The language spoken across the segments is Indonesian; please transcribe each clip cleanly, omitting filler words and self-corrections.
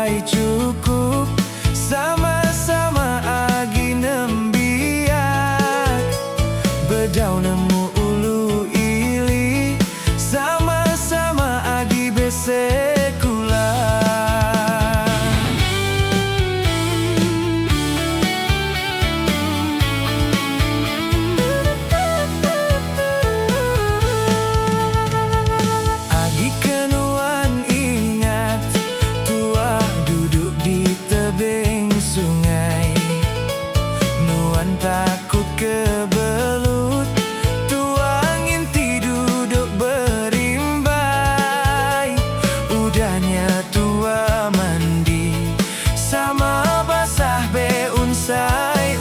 sampai cukup. Sama-sama agi nembiak bedau nemu ulu ili. Sama-sama agi besekula. Agi kenuan ingat tua duduk di tebing sungai. Nuan takut kebelut, tua nginti duduk berimbai. Udahnya tua mandi sama basah be unsai-unsai.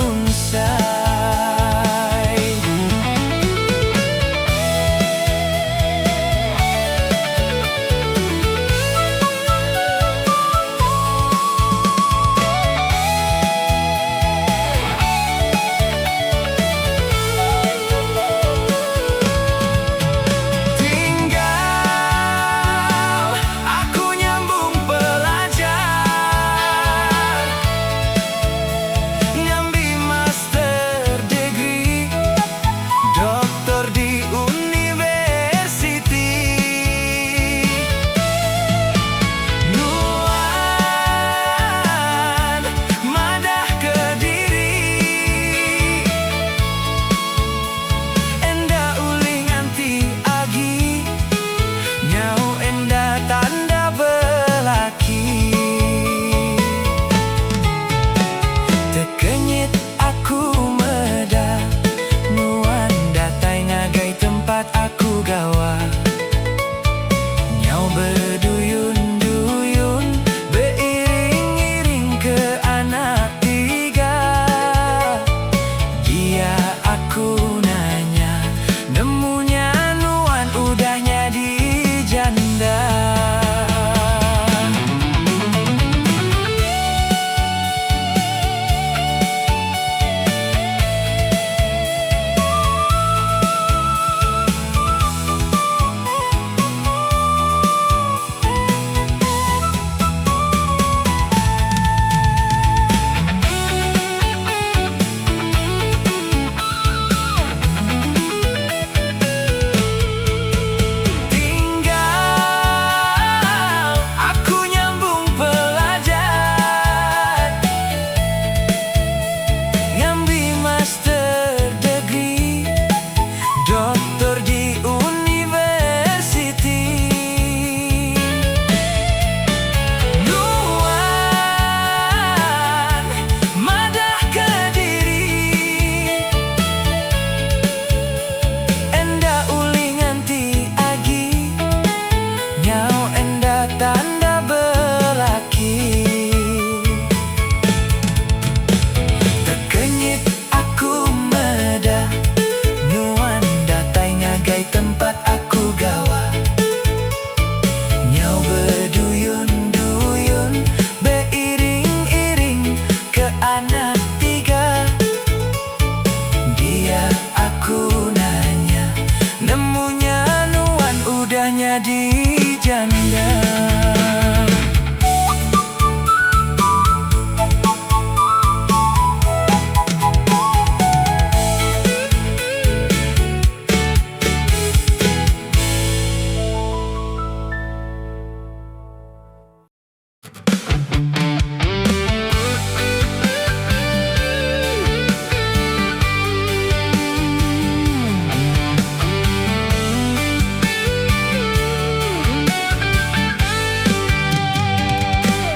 Di janda.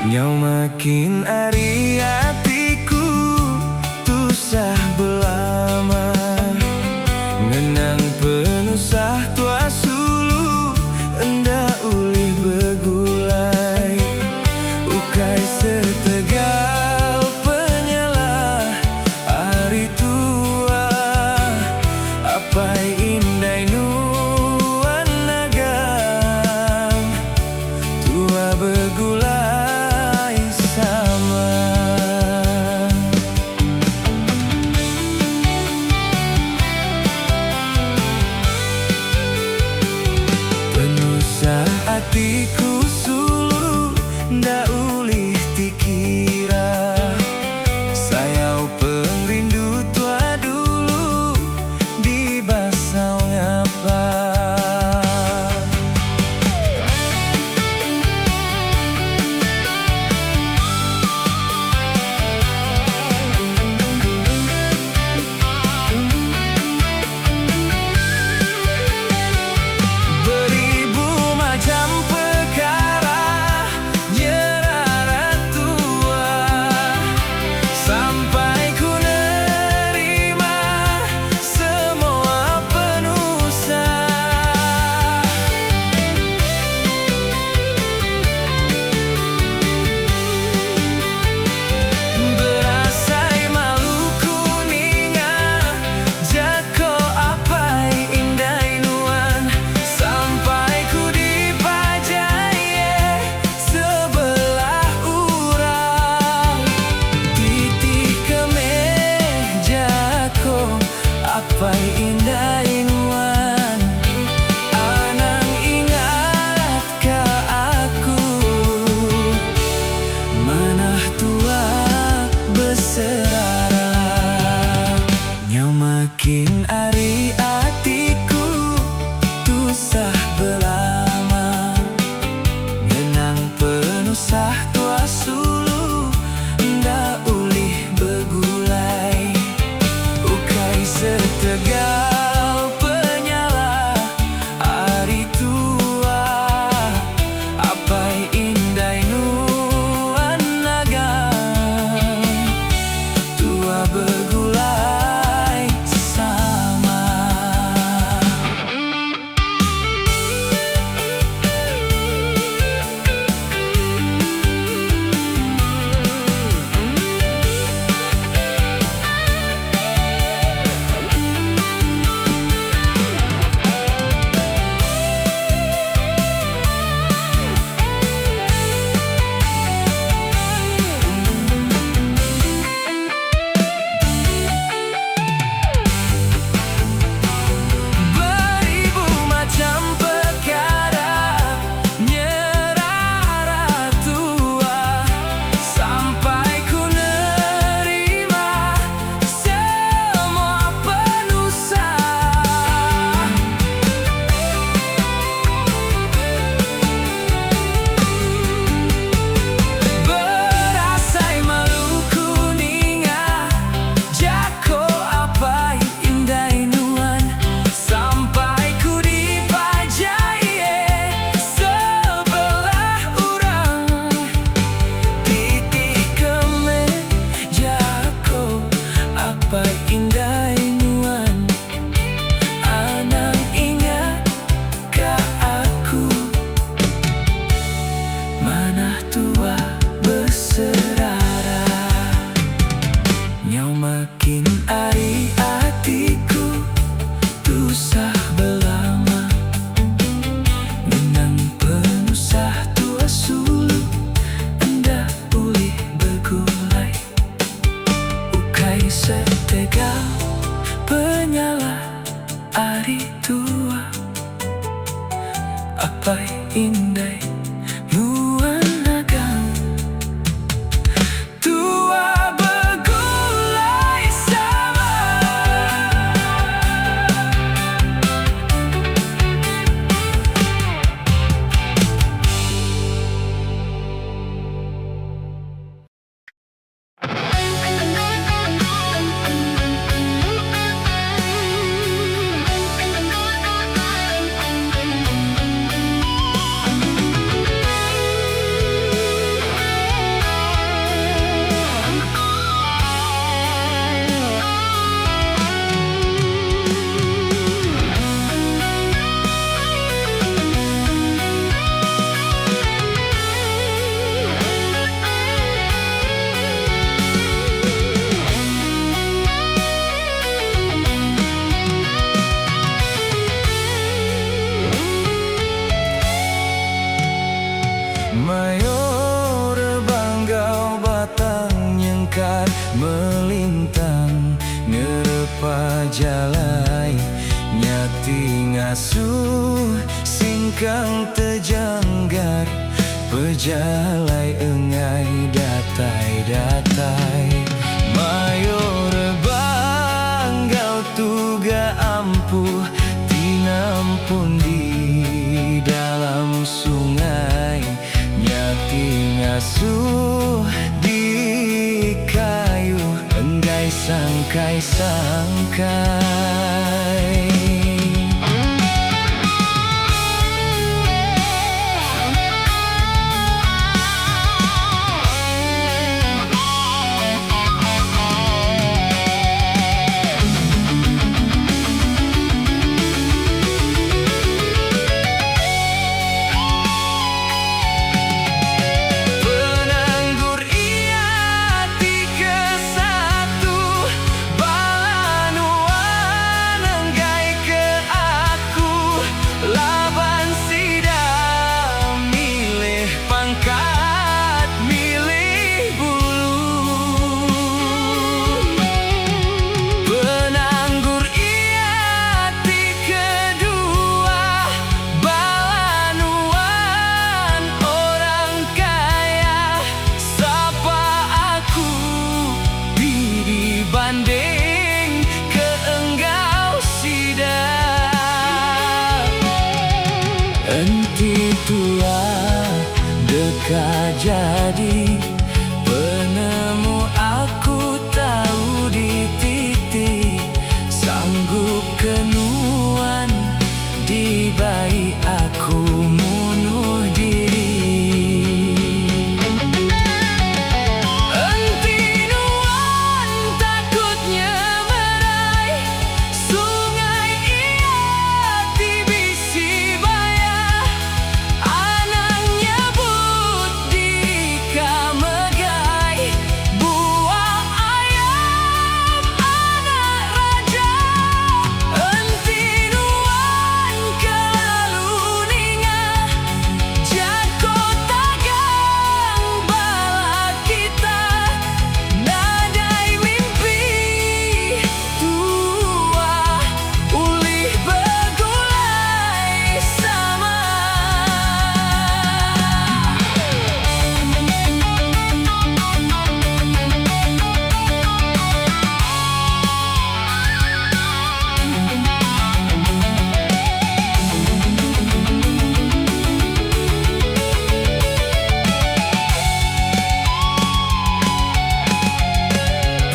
Nyau makin ari hatiku tusah belama, ngenang penusah tua sulu enda ulih begulai. Ukai setegal penyelah hari tua, apai indai nuan nagang tua begulai. Hatiku sulu nda ulih penusah tua sulu nda ulih begulai ukai setegal penyala ari tua apai indai nuan nagang tua begulai sama. Beribu macam perkara nyerah tua sampai ku nerima semua penusah. Berasai malu kuninga jako apai indai nuan sampai ku dipajai sebelah urang titik kemen jako apai indai nuan anang ingat ka aku manah tua berserara nyau makin ari hatiku tusah belama menang penusah tua sulu enda ulih bergulai ukai setegal penyala ari tua apai indai nuan nagang tua begulai sama. Mayor banggau batang nyengkar melintang ngerepa jalai nyati ngasuh singkang tejanggar pejalai engai datai-datai mayor banggau tuga ampuh tinampun di dalam sungai nyati ngasuh di kayu enggai sangkai-sangkai. Penanggur ia tiga satu Banua deka jadi penemu, aku tahu di titik sanggup kenuan di bayi aku bunuh diri. Entinuan takutnya meraih sungai ia tibisi baya, anaknya but di kamegai buah ayam anak raja. Entinuan kelalu ningah jako tagang bala kita, nadai mimpi tua ulih begulai sama.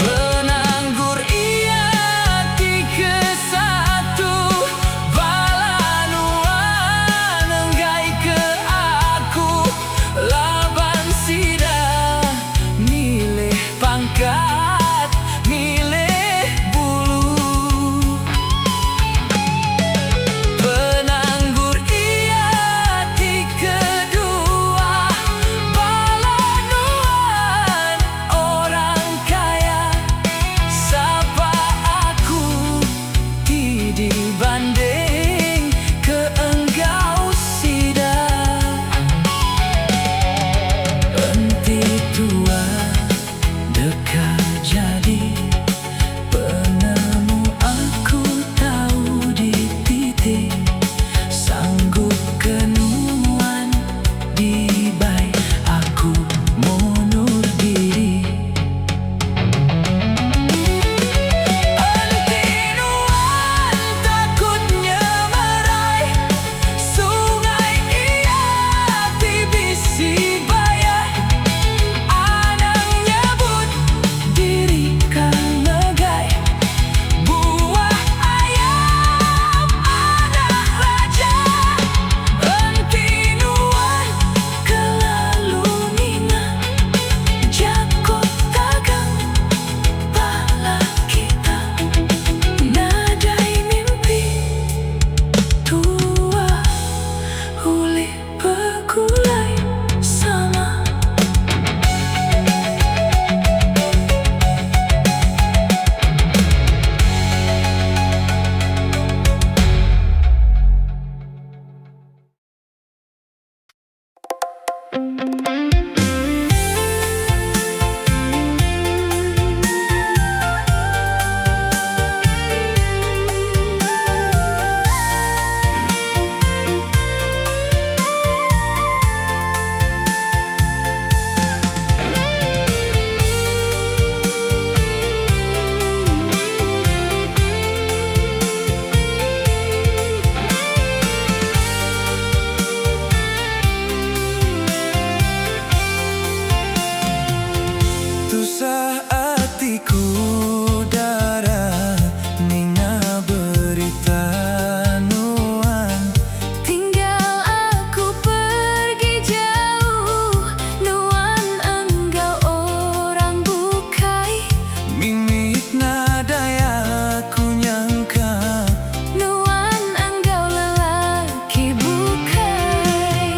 Penanggur ia tiga satu balanuan enggai ke aku, laban sida milih pangkat milih bulu. Penanggur ia tiga dua balanuan orang kaya, sapa aku dibanding ke enggau sida. Enti tua deka jadi penemu, aku tahu di titik sanggup kenuan di bayi aku bunuh diri. Entinuan takutnya meraih sungai ia tibisi baya, anaknya but diri kamegai buah ayam anak raja. Entinuan kelalu ningah jako tagang bala kita, nadai mimpi tua ulih begulai sama. Tusah hatiku darah ninga berita nuan, Tinggal aku pergi jauh, nuan enggau orang bukai, mimik nadaya aku nyangka, nuan enggau lelaki bukai.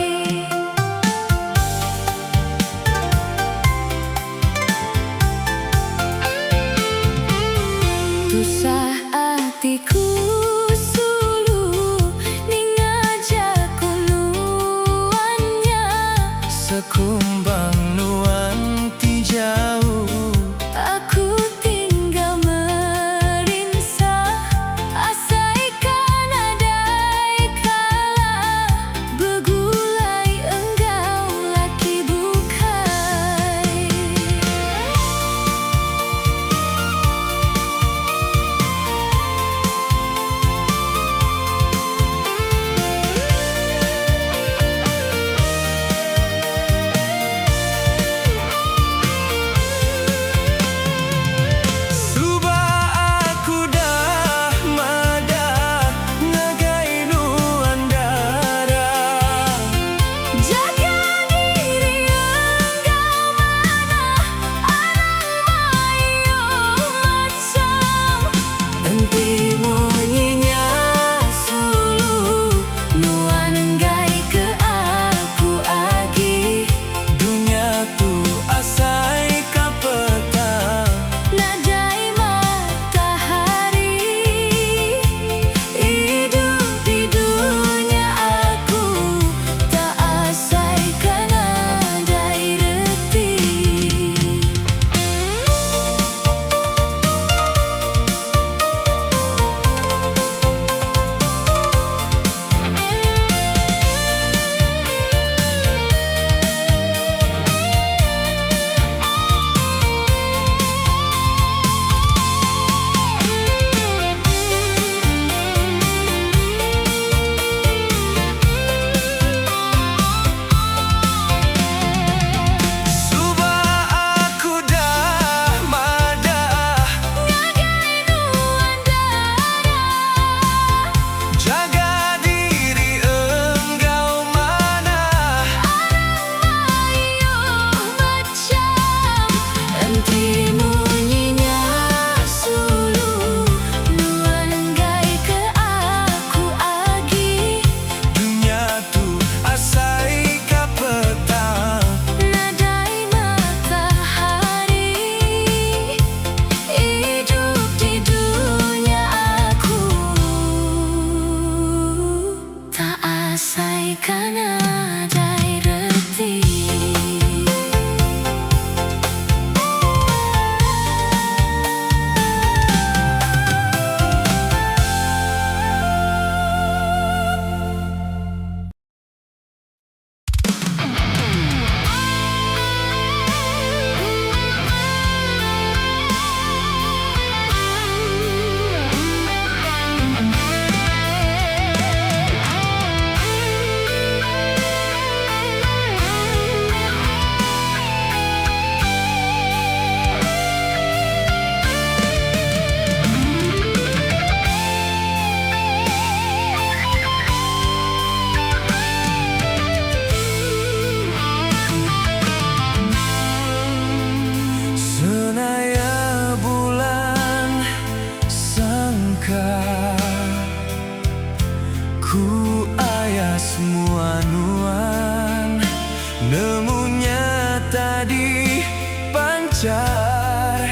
fajar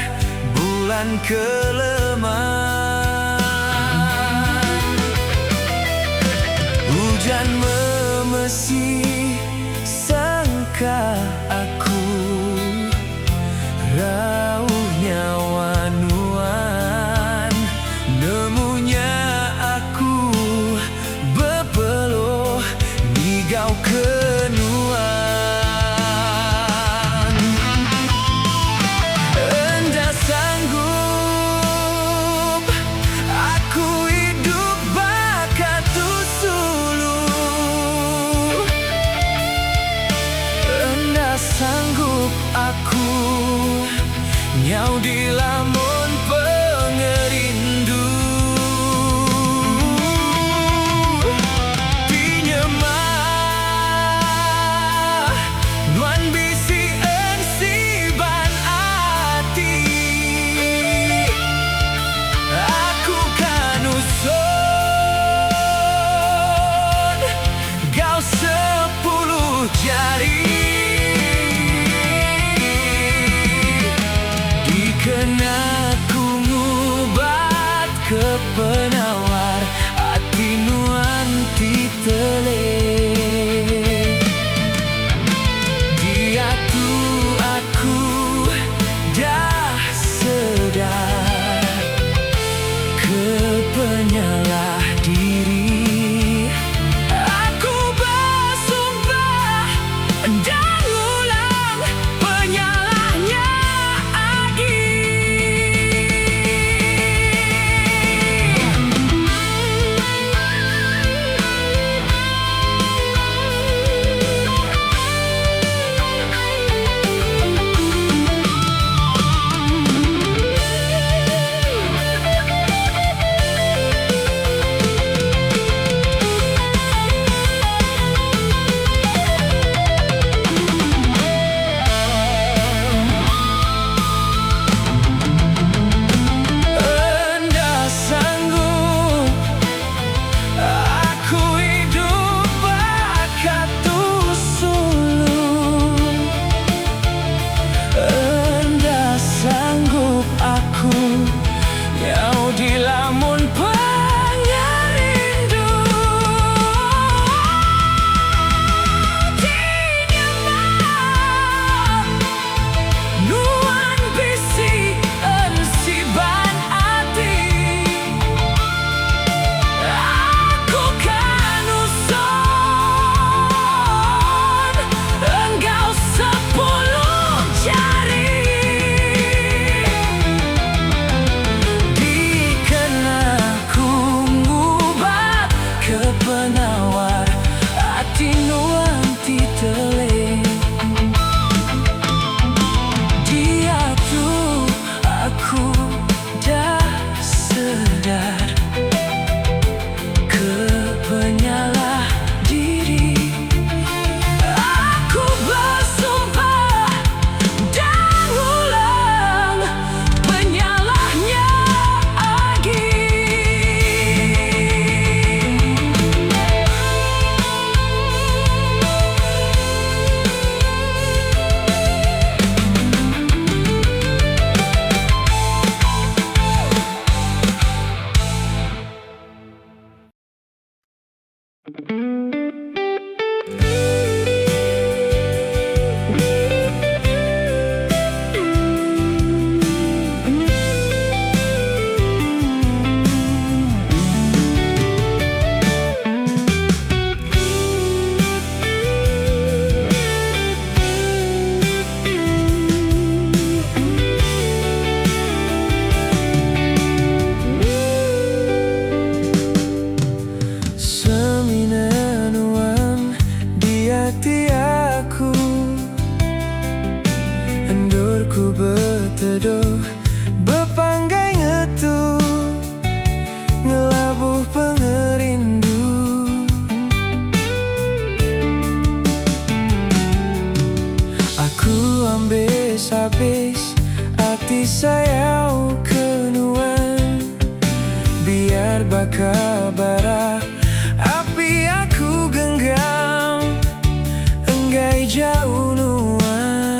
bulan keleman. Hujan memesi sangka aku, rauhnya wanuan nemunya aku bepeluh nigau kenuan. Enda sanggup aku hidup bakatu sulu. Enda sanggup aku nyau di lamun pengerindu. Pinyemah nuan bisi ensiban ati, aku kan usun gau 10 jari. Dikena ku ngubat ke penawar hati nuan titele. Dia tu aku dah sedar ke penyalah diri. Aku bersumpah dan ulang penyalahnya lagi. Enda sanggup aku hidup bakatu sulu. Enda sanggup aku nyau di lamun pengerindu. Tinyemah nuan bisi ensiban ati, aku kan usun engkau 10 jari. Dikena ku ngubat ke penawar hati nuan titele. Dia tu aku dah sedar ke penyalah diri. Aku bersumpah dan ulang penyalahnya lagi. Semina nuan di hati aku, endurku berteduh bepanggai ngetu ngelabuh pengerindu. Aku ambis-abis hati sayau kenuan, biar bakal bara api aku genggam enggai jauh nuan.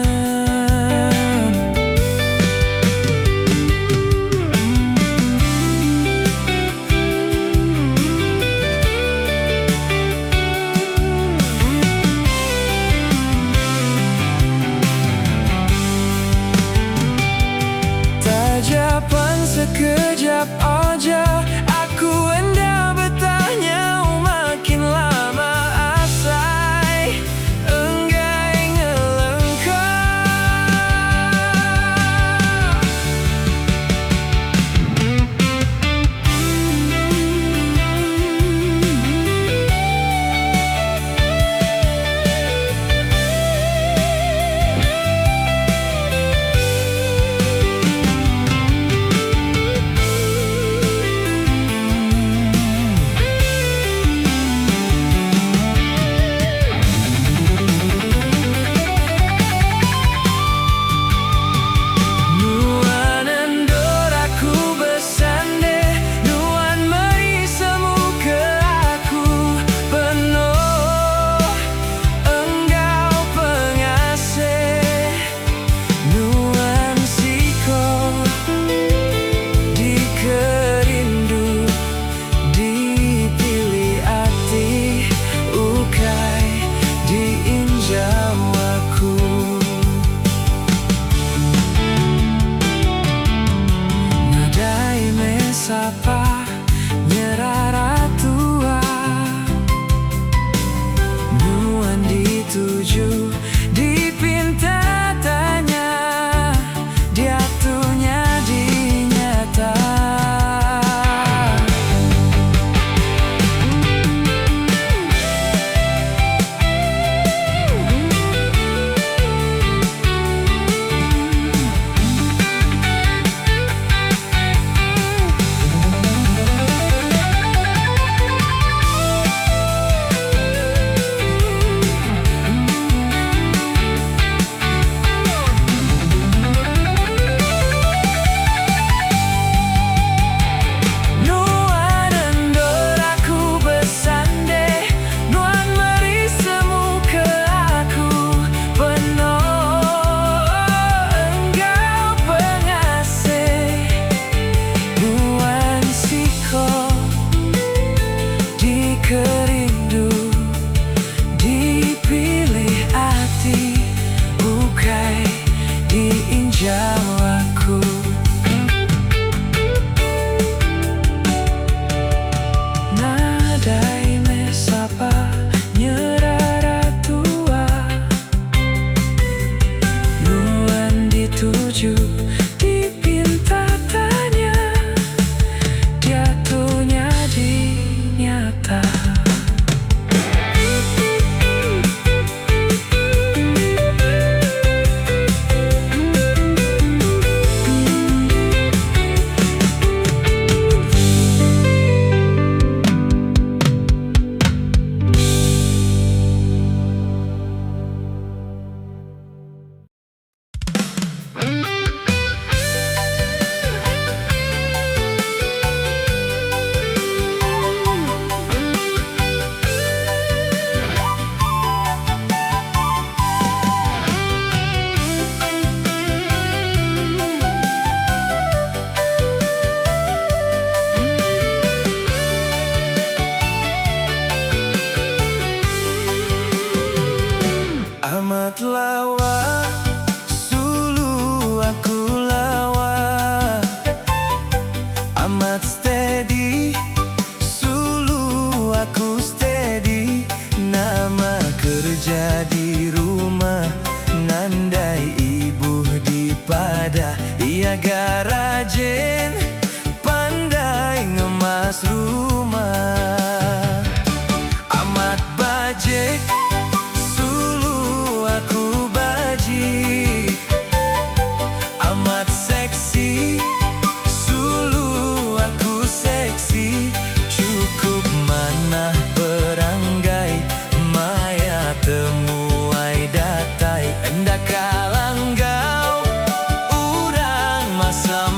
niaga rajin, pandai ngemas rumah. Amat bajik, sulu aku bajik. Amat seksi, sulu aku seksi. Cukup manah beranggai, maya temuai datai. Hendak kalanggau, urang masa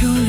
lucu